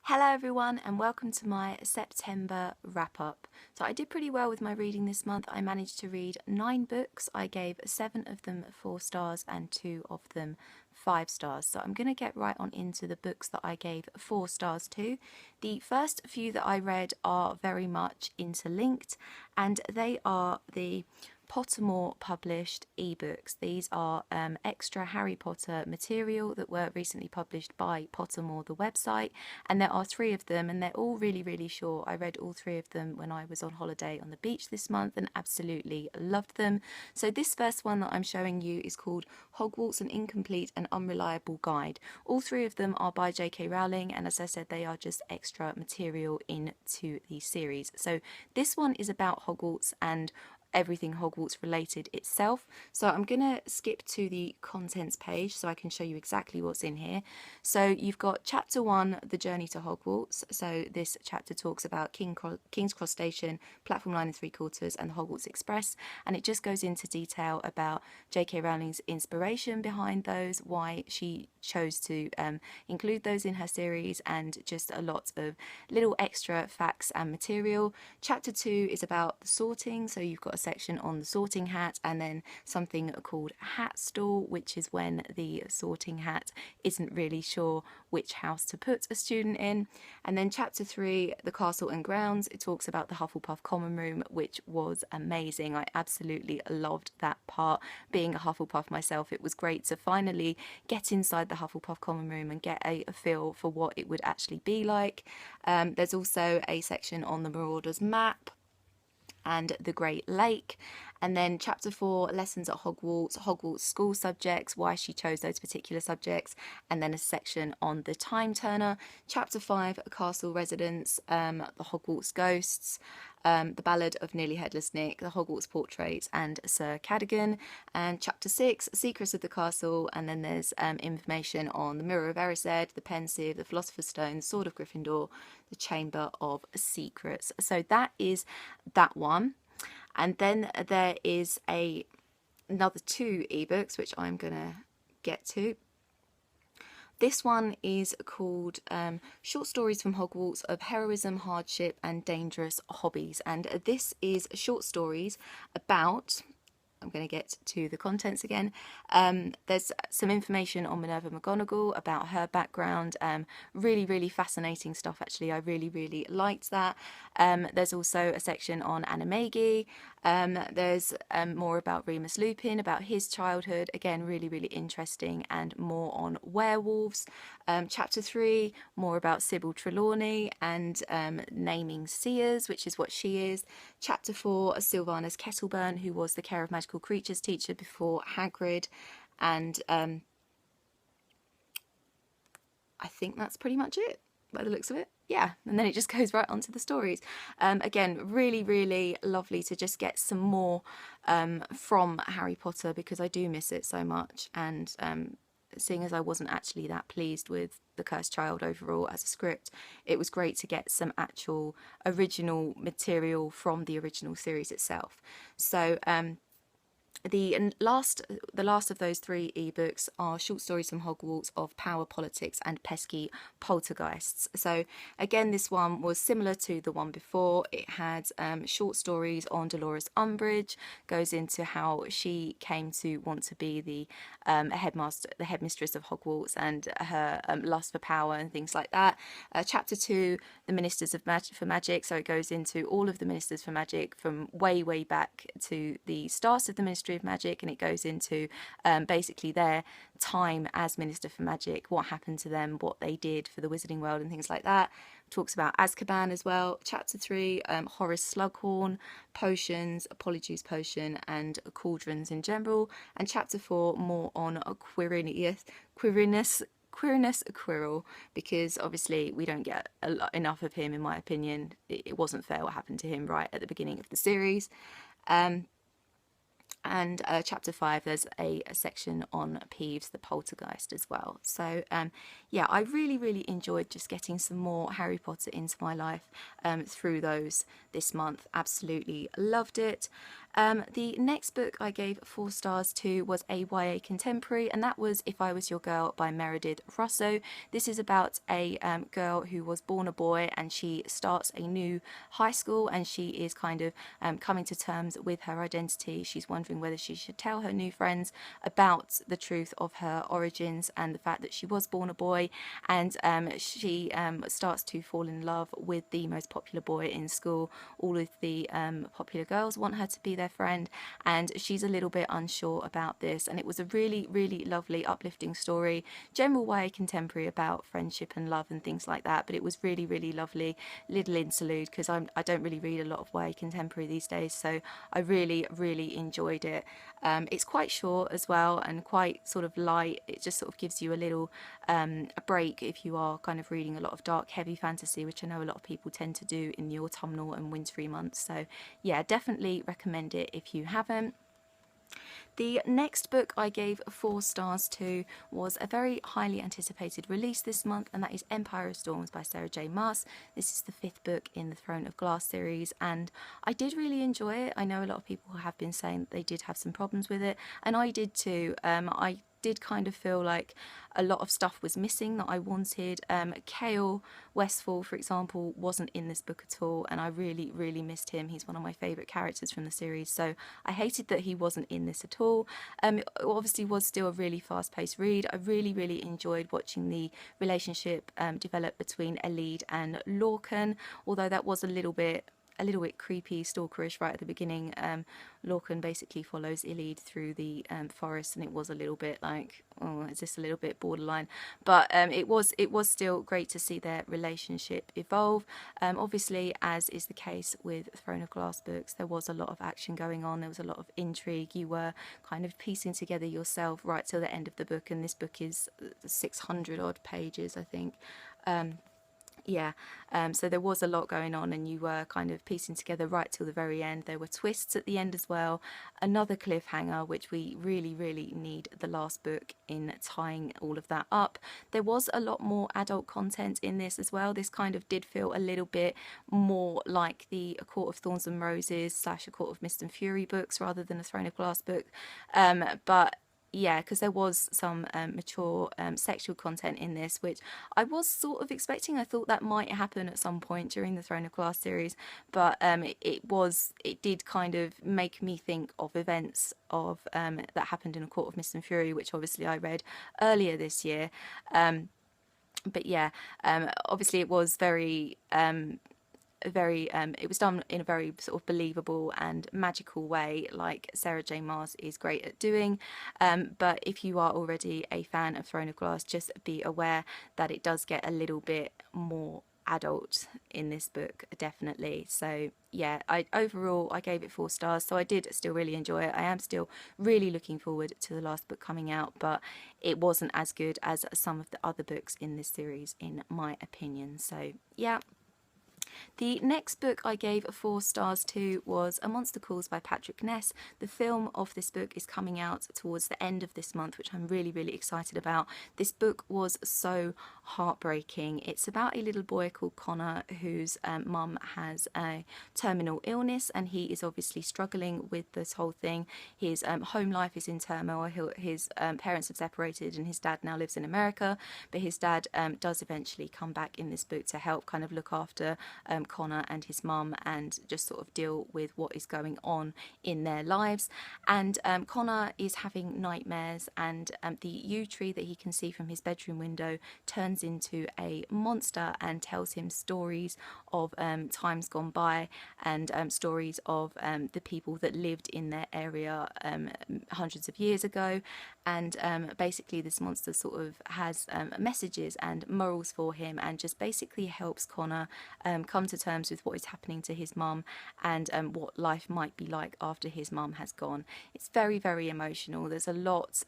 Hello everyone and welcome to my September wrap up. So I did pretty well with my reading this month. I managed to read 9 books. I gave 7 of them 4 stars and 2 of them 5 stars. So I'm going to get right on into the books that I gave 4 stars to. The first few that I read are very much interlinked, and they are the Pottermore published ebooks. These are extra Harry Potter material that were recently published by Pottermore, the website, and there are 3 of them, and they're all really short. I read all 3 of them when I was on holiday on the beach this month and absolutely loved them. So this first one that I'm showing you is called Hogwarts: An Incomplete and Unreliable Guide. All 3 of them are by J.K. Rowling, and as I said, they are just extra material into the series. So this one is about Hogwarts and everything Hogwarts related itself. So I'm gonna skip to the contents page so I can show you exactly what's in here. So you've got chapter 1, The Journey to Hogwarts. So this chapter talks about King's Cross Station, Platform 9 3/4 and the Hogwarts Express, and it just goes into detail about J.K. Rowling's inspiration behind those, why she chose to include those in her series, and just a lot of little extra facts and material. Chapter 2 is about the sorting, so you've got a section on the sorting hat, and then something called hat stall, which is when the sorting hat isn't really sure which house to put a student in. And then chapter 3, the castle and grounds, it talks about the Hufflepuff common room, which was amazing. I absolutely loved that part. Being a Hufflepuff myself, it was great to finally get inside the Hufflepuff common room and get a feel for what it would actually be like. There's also a section on the Marauders map and the Great Lake. And then chapter 4, lessons at Hogwarts, Hogwarts school subjects, why she chose those particular subjects, and then a section on the Time Turner. Chapter 5, castle residents, the Hogwarts ghosts, the Ballad of Nearly Headless Nick, the Hogwarts portraits, and Sir Cadogan. And chapter 6, secrets of the castle, and then there's information on the Mirror of Erised, the Pensieve, the Philosopher's Stone, the Sword of Gryffindor, the Chamber of Secrets. So that is that one. And then there is another 2 ebooks which I'm gonna get to. This one is called Short Stories from Hogwarts of Heroism, Hardship and Dangerous Hobbies, and this is short stories about, I'm going to get to the contents again. There's some information on Minerva McGonagall, about her background. Really fascinating stuff, actually. I really liked that. There's also a section on Animagi. There's more about Remus Lupin, about his childhood. Again, really interesting, and more on werewolves. Chapter 3, more about Sybil Trelawney and naming seers, which is what she is. Chapter 4, Sylvanus Kettleburn, who was the Care of Magical Creatures teacher before Hagrid, and I think that's pretty much it by the looks of it. Yeah, and then it just goes right onto the stories. Again, really lovely to just get some more from Harry Potter, because I do miss it so much, and seeing as I wasn't actually that pleased with The Cursed Child overall as a script, it was great to get some actual original material from the original series itself. So the last of those 3 ebooks are Short Stories from Hogwarts of Power, Politics and Pesky Poltergeists. So again, this one was similar to the one before. It had short stories on Dolores Umbridge, goes into how she came to want to be the headmistress of Hogwarts, and her lust for power and things like that. Chapter 2, the Ministers for Magic, so it goes into all of the Ministers for Magic from way back to the start of the Ministry of Magic, and it goes into basically their time as Minister for Magic, what happened to them, what they did for the Wizarding World and things like that. Talks about Azkaban as well. Chapter 3, Horace Slughorn, potions, a Polyjuice potion and cauldrons in general. And chapter 4, more on Quirinus Quirrell, because obviously we don't get enough of him, in my opinion. It wasn't fair what happened to him right at the beginning of the series. And chapter 5, there's a section on Peeves the Poltergeist as well. So yeah, I really enjoyed just getting some more Harry Potter into my life through those this month. Absolutely loved it. The next book I gave 4 stars to was a YA contemporary, and that was If I Was Your Girl by Meredith Russo. This is about a girl who was born a boy, and she starts a new high school, and she is kind of coming to terms with her identity. She's wondering whether she should tell her new friends about the truth of her origins and the fact that she was born a boy, and she starts to fall in love with the most popular boy in school. All of the popular girls want her to be their friend, and she's a little bit unsure about this. And it was a really, really lovely, uplifting story, general YA contemporary about friendship and love and things like that, but it was really, really lovely little interlude, because I don't really read a lot of YA contemporary these days, so I really, really enjoyed it. It's quite short as well, and quite sort of light. It just sort of gives you a little a break if you are kind of reading a lot of dark, heavy fantasy, which I know a lot of people tend to do in the autumnal and wintry months. So yeah, definitely recommend it if you haven't. The next book I gave 4 stars to was a very highly anticipated release this month, and that is Empire of Storms by Sarah J Maas. This is the 5th book in the Throne of Glass series, and I did really enjoy it. I know a lot of people have been saying that they did have some problems with it, and I did too. I did kind of feel like a lot of stuff was missing that I wanted. Kale Westfall, for example, wasn't in this book at all, and I really, really missed him. He's one of my favourite characters from the series, so I hated that he wasn't in this at all. It obviously was still a really fast-paced read. I really, really enjoyed watching the relationship develop between Elide and Lorcan, although that was a little bit creepy, stalkerish right at the beginning. Lorcan basically follows Elide through the forest, and it was a little bit like, oh, is this a little bit borderline? But it was still great to see their relationship evolve. Obviously, as is the case with Throne of Glass books, there was a lot of action going on. There was a lot of intrigue. You were kind of piecing together yourself right till the end of the book, and this book is 600 odd pages, I think. So there was a lot going on, and you were kind of piecing together right till the very end. There were twists at the end as well, another cliffhanger, which we really, really need the last book in tying all of that up. There was a lot more adult content in this as well. This kind of did feel a little bit more like the A Court of Thorns and Roses / A Court of Mist and Fury books rather than a Throne of Glass book, but yeah, because there was some mature sexual content in this, which I was sort of expecting. I thought that might happen at some point during the Throne of Glass series, but it did kind of make me think of events of that happened in A Court of Mist and Fury, which obviously I read earlier this year. But yeah, obviously it was very it was done in a very sort of believable and magical way, like Sarah J Maas is great at doing. But if you are already a fan of Throne of Glass, just be aware that it does get a little bit more adult in this book, definitely. So yeah, overall I gave it 4 stars, so I did still really enjoy it. I am still really looking forward to the last book coming out, but it wasn't as good as some of the other books in this series, in my opinion. So yeah. The next book I gave 4 stars to was A Monster Calls by Patrick Ness. The film of this book is coming out towards the end of this month, which I'm really, really excited about. This book was so heartbreaking. It's about a little boy called Connor whose mum has a terminal illness, and he is obviously struggling with this whole thing. His home life is in turmoil. His parents have separated, and his dad now lives in America, but his dad does eventually come back in this book to help kind of look after Connor and his mum and just sort of deal with what is going on in their lives. And Connor is having nightmares, and the yew tree that he can see from his bedroom window turns into a monster and tells him stories of times gone by, and stories of the people that lived in their area hundreds of years ago. And basically this monster sort of has messages and morals for him, and just basically helps Connor come to terms with what is happening to his mum, and what life might be like after his mum has gone. It's very, very emotional. There's a lot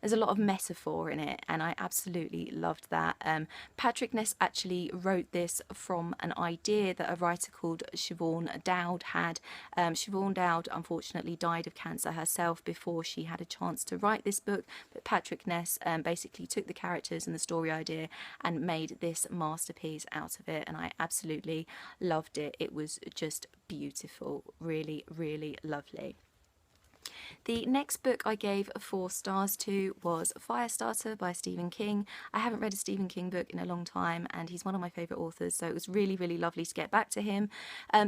of metaphor in it, and I absolutely loved that. Patrick Ness actually wrote this from an idea that a writer called Siobhan Dowd had. Siobhan Dowd unfortunately died of cancer herself before she had a chance to write this book, but Patrick Ness basically took the characters and the story idea and made this masterpiece out of it, and I absolutely absolutely loved it. It was just beautiful, really, really lovely. The next book I gave 4 stars to was Firestarter by Stephen King. I haven't read a Stephen King book in a long time, and he's one of my favourite authors, so it was really, really lovely to get back to him.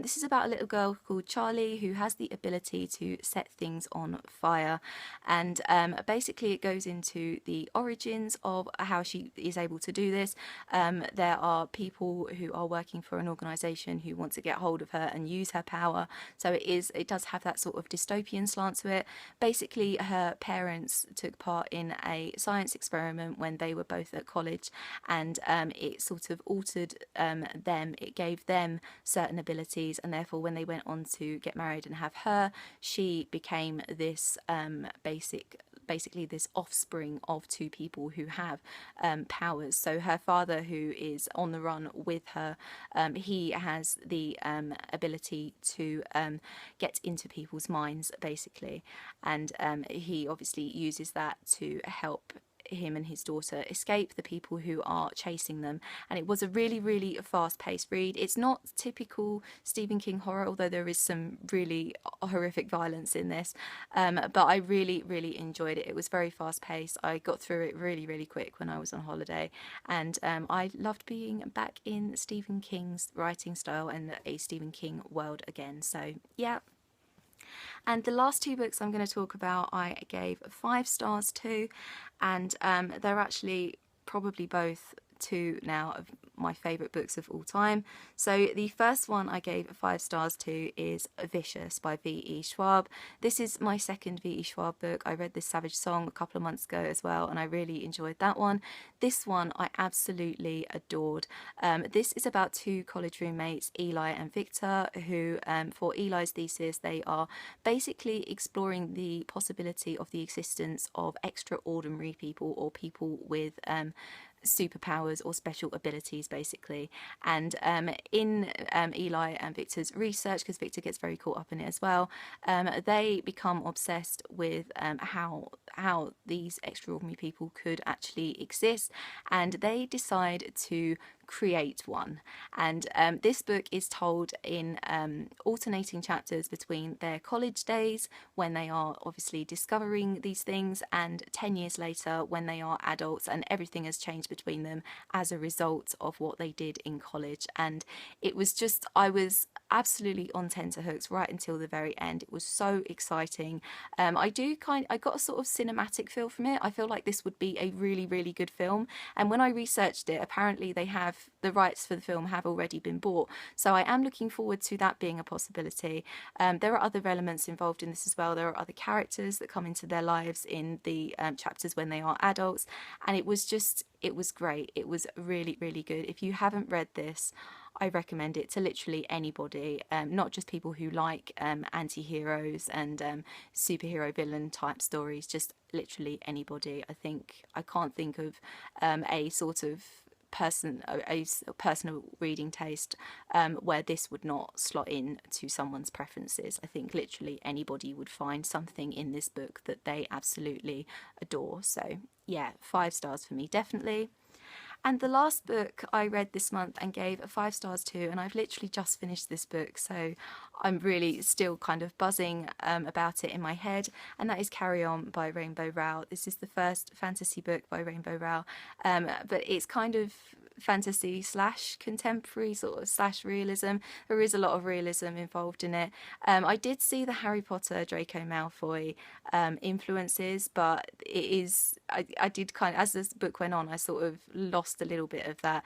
This is about a little girl called Charlie who has the ability to set things on fire, and basically it goes into the origins of how she is able to do this. There are people who are working for an organisation who want to get hold of her and use her power, so it does have that sort of dystopian slant to it. Basically, her parents took part in a science experiment when they were both at college, and it sort of altered them. It gave them certain abilities, and therefore when they went on to get married and have her, she became this basically this offspring of 2 people who have powers. So her father, who is on the run with her, he has the ability to get into people's minds, basically, and he obviously uses that to help him and his daughter escape the people who are chasing them. And it was a really, really fast-paced read. It's not typical Stephen King horror, although there is some really horrific violence in this, but I really, really enjoyed it. It was very fast-paced. I got through it really, really quick when I was on holiday, and I loved being back in Stephen King's writing style and a Stephen King world again. So yeah. And the last 2 books I'm going to talk about I gave 5 stars to, and they're actually probably both 2 now of my favourite books of all time. So the first one I gave 5 stars to is Vicious by V.E. Schwab. This is my second V.E. Schwab book. I read this Savage Song a couple of months ago as well, and I really enjoyed that one. This one I absolutely adored. This is about 2 college roommates, Eli and Victor, who for Eli's thesis they are basically exploring the possibility of the existence of extraordinary people, or people with superpowers or special abilities, basically. And in Eli and Victor's research, because Victor gets very caught up in it as well, they become obsessed with how these extraordinary people could actually exist, and they decide to create one. And this book is told in alternating chapters between their college days, when they are obviously discovering these things, and 10 years later when they are adults, and everything has changed between them as a result of what they did in college. And it was just, I was absolutely on tenterhooks right until the very end. It was so exciting. I got a sort of cinematic feel from it. I feel like this would be a really, really good film. And when I researched it, apparently the rights for the film have already been bought. So I am looking forward to that being a possibility. There are other elements involved in this as well. There are other characters that come into their lives in the chapters when they are adults. And it was great. It was really, really good. If you haven't read this, I recommend it to literally anybody, not just people who like anti-heroes and superhero villain type stories, just literally anybody. I can't think of a sort of a personal reading taste where this would not slot in to someone's preferences. I think literally anybody would find something in this book that they absolutely adore. So yeah, 5 stars for me, definitely. And the last book I read this month and gave 5 stars to, and I've literally just finished this book, so I'm really still kind of buzzing about it in my head, and that is Carry On by Rainbow Rowell. This is the first fantasy book by Rainbow Rowell, but it's kind of fantasy slash contemporary sort of slash realism. There is a lot of realism involved in it. I did see the Harry Potter Draco Malfoy influences, but it is I did kind of, as this book went on, I sort of lost a little bit of that,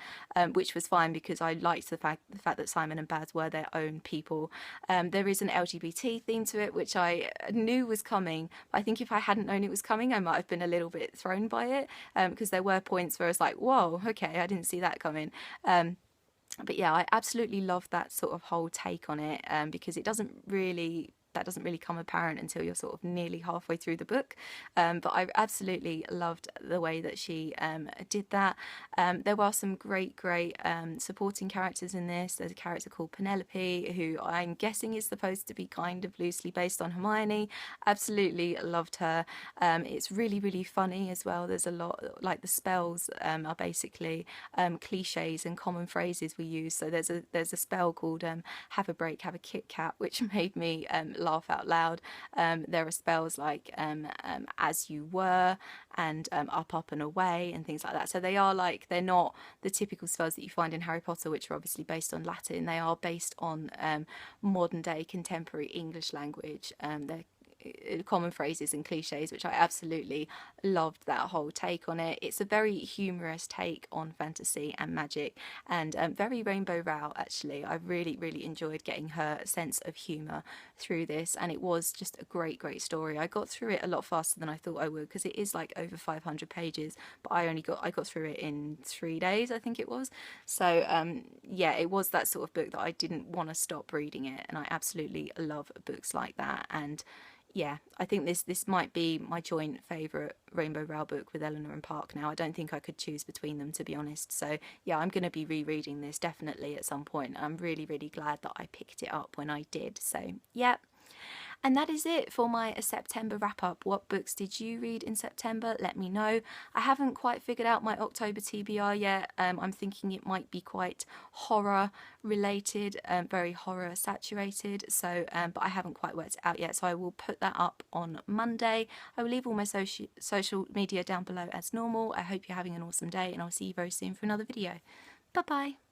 which was fine because I liked the fact that Simon and Baz were their own people. There is an LGBT theme to it, which I knew was coming, but I think if I hadn't known it was coming, I might have been a little bit thrown by it, because there were points where I was like, whoa, okay, I didn't see that coming. But yeah, I absolutely love that sort of whole take on it, because it doesn't really that doesn't really come apparent until you're sort of nearly halfway through the book. But I absolutely loved the way that she did that. There were some great supporting characters in this. There's a character called Penelope, who I'm guessing is supposed to be kind of loosely based on Hermione. Absolutely loved her. It's really funny as well. There's a lot, like the spells are basically cliches and common phrases we use. So there's a spell called have a break, have a Kit Kat, which made me laugh out loud. There are spells like as you were, and up and away, and things like that. So they are like, they're not the typical spells that you find in Harry Potter, which are obviously based on Latin. They are based on modern day contemporary English language. They're common phrases and cliches, which I absolutely loved that whole take on it. It's a very humorous take on fantasy and magic, and very Rainbow Rowell actually. I really enjoyed getting her sense of humour through this, and it was just a great story. I got through it a lot faster than I thought I would, because it is like over 500 pages, but I got through it in 3 days, I think it was. So yeah, it was that sort of book that I didn't want to stop reading it, and I absolutely love books like that. And yeah, I think this might be my joint favourite Rainbow Rowell book with Eleanor and Park now. I don't think I could choose between them, to be honest. So yeah, I'm going to be rereading this definitely at some point. I'm really glad that I picked it up when I did. So yeah. And that is it for my September wrap up. What books did you read in September? Let me know. I haven't quite figured out my October TBR yet. I'm thinking it might be quite horror related, very horror saturated. So, but I haven't quite worked it out yet. So I will put that up on Monday. I will leave all my social media down below as normal. I hope you're having an awesome day, and I'll see you very soon for another video. Bye bye.